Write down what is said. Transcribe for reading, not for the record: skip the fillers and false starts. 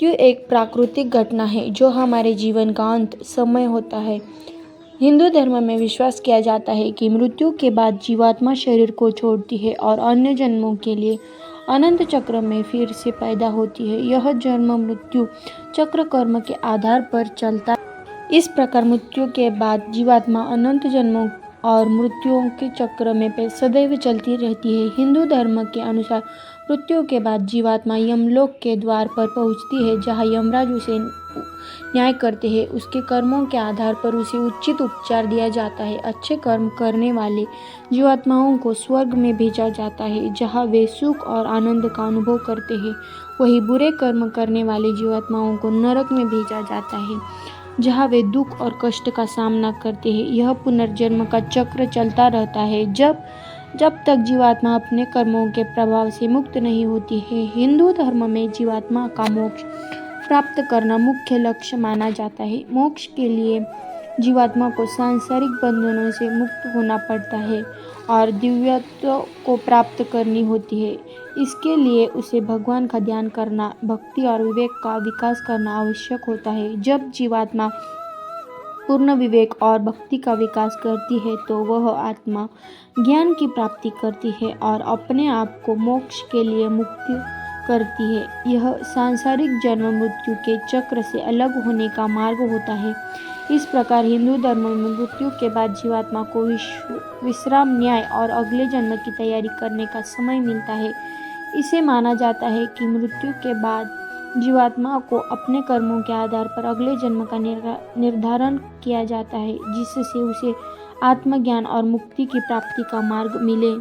मृत्यु एक प्राकृतिक घटना है जो हमारे जीवन का अंत समय होता है। हिंदू धर्म में विश्वास किया जाता है कि मृत्यु के बाद जीवात्मा शरीर को छोड़ती है और अन्य जन्मों के लिए अनंत चक्र में फिर से पैदा होती है। यह जन्म मृत्यु चक्र कर्म के आधार पर चलता है। इस प्रकार मृत्यु के बाद जीवात्मा अनंत जन्मों और मृत्युओं के चक्र में सदैव चलती रहती है। हिंदू धर्म के अनुसार मृत्यु के बाद जीवात्मा यमलोक के द्वार पर पहुंचती है, जहां यमराज उसे न्याय करते हैं। उसके कर्मों के आधार पर उसे उचित उपचार दिया जाता है। अच्छे कर्म करने वाले जीवात्माओं को स्वर्ग में भेजा जाता है, जहां वे सुख और आनंद का अनुभव करते हैं। वहीं बुरे कर्म करने वाले जीवात्माओं को नरक में भेजा जाता है, जहाँ वे दुख और कष्ट का सामना करते हैं। यह पुनर्जन्म का चक्र चलता रहता है जब तक जीवात्मा अपने कर्मों के प्रभाव से मुक्त नहीं होती है। हिंदू धर्म में जीवात्मा का मोक्ष प्राप्त करना मुख्य लक्ष्य माना जाता है। मोक्ष के लिए जीवात्मा को सांसारिक बंधनों से मुक्त होना पड़ता है और दिव्यत्व को प्राप्त करनी होती है। इसके लिए उसे भगवान का ध्यान करना, भक्ति और विवेक का विकास करना आवश्यक होता है। जब जीवात्मा पूर्ण विवेक और भक्ति का विकास करती है तो वह आत्मा ज्ञान की प्राप्ति करती है और अपने आप को मोक्ष के लिए मुक्त करती है। यह सांसारिक जन्म मृत्यु के चक्र से अलग होने का मार्ग होता है। इस प्रकार हिंदू धर्म में मृत्यु के बाद जीवात्मा को विश्राम, न्याय और अगले जन्म की तैयारी करने का समय मिलता है। इसे माना जाता है कि मृत्यु के बाद जीवात्मा को अपने कर्मों के आधार पर अगले जन्म का निर्धारण किया जाता है, जिससे उसे आत्मज्ञान और मुक्ति की प्राप्ति का मार्ग मिले।